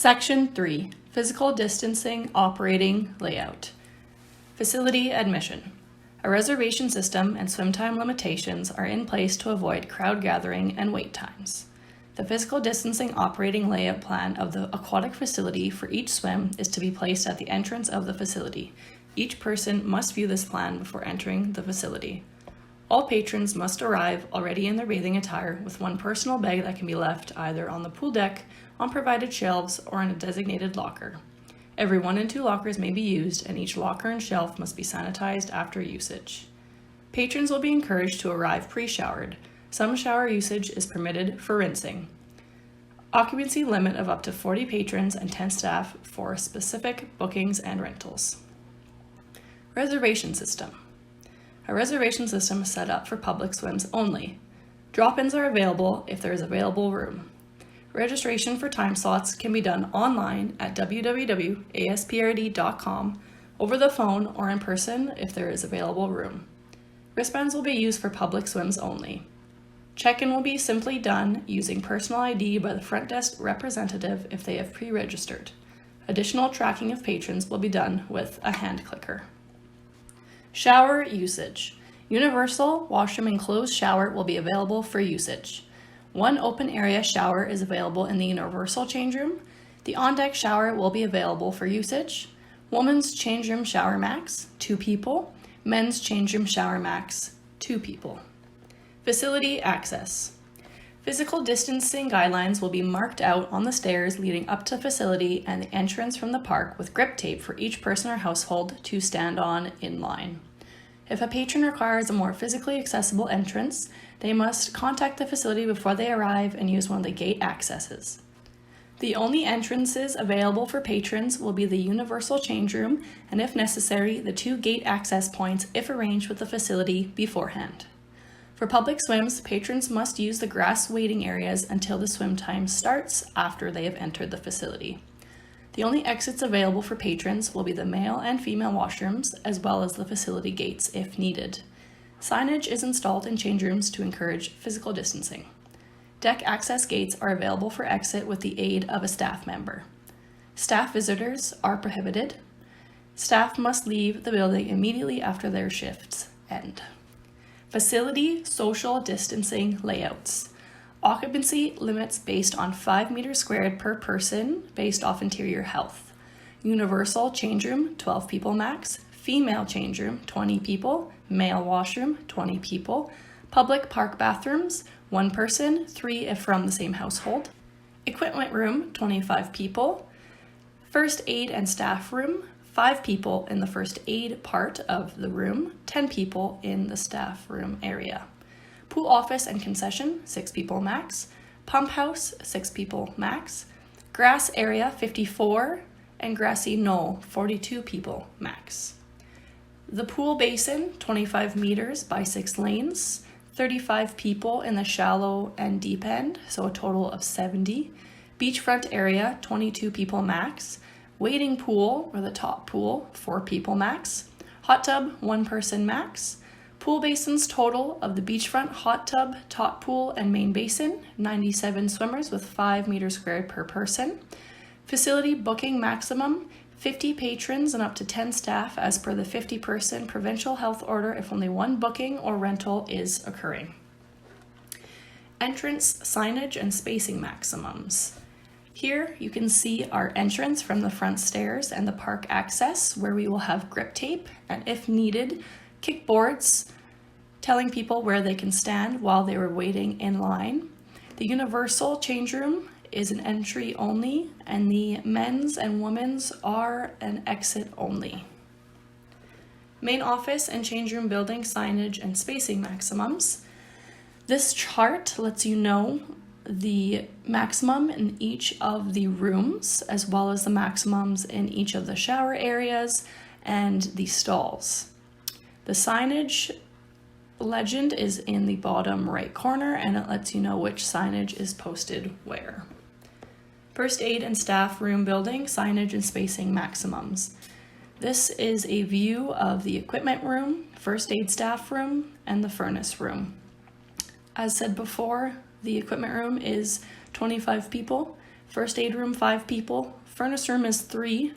Section 3, Physical Distancing Operating Layout. Facility admission. A reservation system and swim time limitations are in place to avoid crowd gathering and wait times. The physical distancing operating layout plan of the aquatic facility for each swim is to be placed at the entrance of the facility. Each person must view this plan before entering the facility. All patrons must arrive already in their bathing attire with one personal bag that can be left either on the pool deck, on provided shelves, or in a designated locker. Every 1 and 2 lockers may be used, and each locker and shelf must be sanitized after usage. Patrons will be encouraged to arrive pre-showered. Some shower usage is permitted for rinsing. Occupancy limit of up to 40 patrons and 10 staff for specific bookings and rentals. Reservation system. A reservation system is set up for public swims only. Drop-ins are available if there is available room. Registration for time slots can be done online at www.asprd.com, over the phone, or in person if there is available room. Wristbands will be used for public swims only. Check-in will be simply done using personal ID by the front desk representative if they have pre-registered. Additional tracking of patrons will be done with a hand clicker. Shower usage. Universal washroom enclosed shower will be available for usage. One open area shower is available in the universal change room. The on-deck shower will be available for usage. Women's change room shower max, 2 people. Men's change room shower max, 2 people. Facility access. Physical distancing guidelines will be marked out on the stairs leading up to facility and the entrance from the park with grip tape for each person or household to stand on in line. If a patron requires a more physically accessible entrance, they must contact the facility before they arrive and use one of the gate accesses. The only entrances available for patrons will be the universal change room and, if necessary, the 2 gate access points if arranged with the facility beforehand. For public swims, patrons must use the grass waiting areas until the swim time starts after they have entered the facility. The only exits available for patrons will be the male and female washrooms, as well as the facility gates if needed. Signage is installed in change rooms to encourage physical distancing. Deck access gates are available for exit with the aid of a staff member. Staff visitors are prohibited. Staff must leave the building immediately after their shifts end. Facility social distancing layouts. Occupancy limits based on 5 meters squared per person based off interior health. Universal change room, 12 people max. Female change room, 20 people. Male washroom, 20 people. Public park bathrooms, 1 person, 3 if from the same household. Equipment room, 25 people. First aid and staff room, 5 people in the first aid part of the room, 10 people in the staff room area. Pool office and concession, 6 people max. Pump house, 6 people max. Grass area, 54, and grassy knoll, 42 people max. The pool basin, 25 meters by 6 lanes, 35 people in the shallow and deep end, so a total of 70. Beachfront area, 22 people max. Wading pool, or the top pool, 4 people max. Hot tub, 1 person max. Pool basins total of the beachfront, hot tub, top pool, and main basin, 97 swimmers with 5 meters squared per person. Facility booking maximum, 50 patrons and up to 10 staff as per the 50-person provincial health order if only 1 booking or rental is occurring. Entrance signage and spacing maximums. Here you can see our entrance from the front stairs and the park access where we will have grip tape and, if needed, kickboards telling people where they can stand while they were waiting in line. The universal change room is an entry only, and the men's and women's are an exit only. Main office and change room building signage and spacing maximums. This chart lets you know the maximum in each of the rooms, as well as the maximums in each of the shower areas and the stalls. The signage legend is in the bottom right corner, and it lets you know which signage is posted where. First aid and staff room building signage and spacing maximums. This is a view of the equipment room, first aid staff room, and the furnace room. As said before, the equipment room is 25 people. First aid room, 5 people. Furnace room is 3.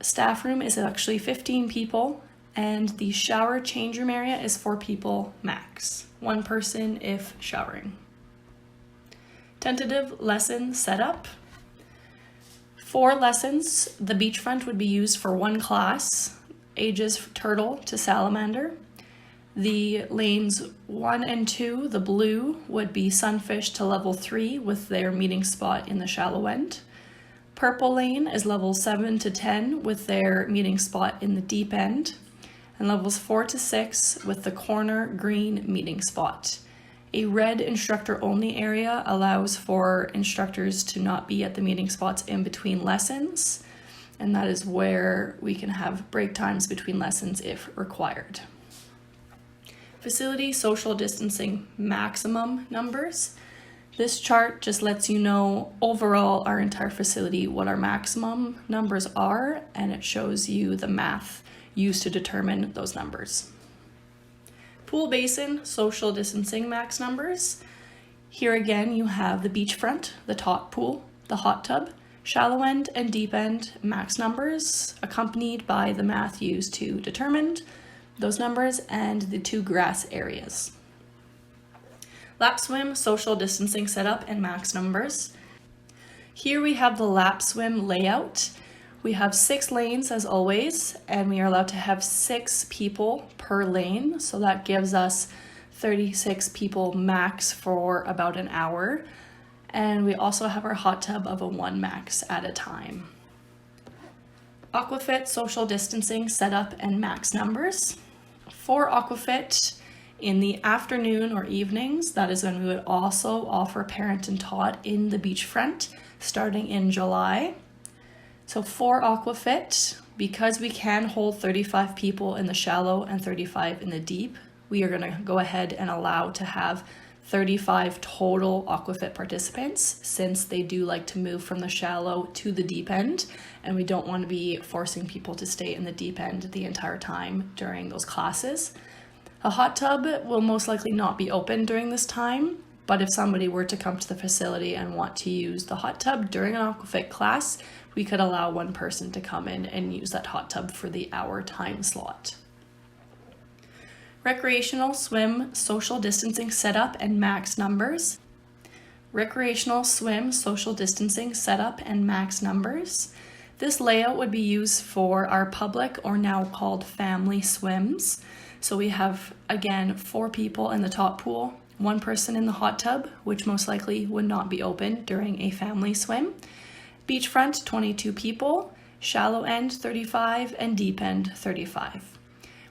Staff room is actually 15 people. And the shower change room area is 4 people max. 1 person if showering. Tentative lesson setup. For lessons, the beachfront would be used for 1 class, ages turtle to salamander. The lanes 1 and 2, the blue, would be sunfish to level 3 with their meeting spot in the shallow end. Purple lane is levels 7 to 10 with their meeting spot in the deep end. And levels 4 to 6 with the corner green meeting spot. A red instructor only area allows for instructors to not be at the meeting spots in between lessons, and that is where we can have break times between lessons if required. Facility social distancing maximum numbers. This chart just lets you know overall our entire facility what our maximum numbers are, and it shows you the math used to determine those numbers. Pool basin social distancing max numbers. Here again you have the beachfront, the top pool, the hot tub, shallow end and deep end max numbers, accompanied by the math used to determine those numbers and the 2 grass areas. Lap swim social distancing setup and max numbers. Here we have the lap swim layout. We have 6 lanes as always, and we are allowed to have 6 people per lane. So that gives us 36 people max for about an hour. And we also have our hot tub of a 1 max at a time. Aquafit social distancing setup and max numbers. For Aquafit, in the afternoon or evenings, that is when we would also offer parent and taught in the beachfront starting in July. So for Aquafit, because we can hold 35 people in the shallow and 35 in the deep, we are going to go ahead and allow to have 35 total Aquafit participants, since they do like to move from the shallow to the deep end, and we don't want to be forcing people to stay in the deep end the entire time during those classes. A hot tub will most likely not be open during this time, but if somebody were to come to the facility and want to use the hot tub during an Aquafit class, we could allow 1 person to come in and use that hot tub for the hour time slot. Recreational swim social distancing setup and max numbers. Recreational swim social distancing setup and max numbers. This layout would be used for our public, or now called family, swims. So we have, again, 4 people in the top pool, 1 person in the hot tub, which most likely would not be open during a family swim. Beachfront, 22 people, shallow end, 35, and deep end, 35.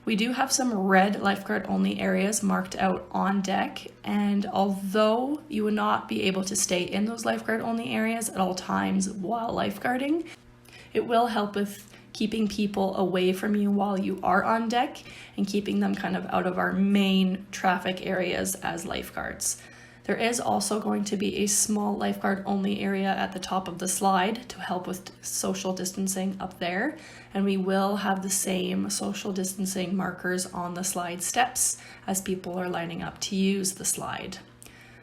We do have some red lifeguard only areas marked out on deck, and although you would not be able to stay in those lifeguard only areas at all times while lifeguarding, it will help with keeping people away from you while you are on deck and keeping them kind of out of our main traffic areas as lifeguards. There is also going to be a small lifeguard only area at the top of the slide to help with social distancing up there, and we will have the same social distancing markers on the slide steps as people are lining up to use the slide.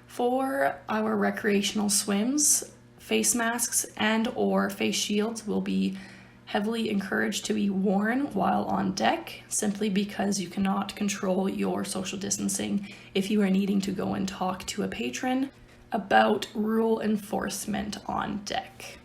For our recreational swims, face masks and or face shields will be heavily encouraged to be worn while on deck, simply because you cannot control your social distancing if you are needing to go and talk to a patron about rule enforcement on deck.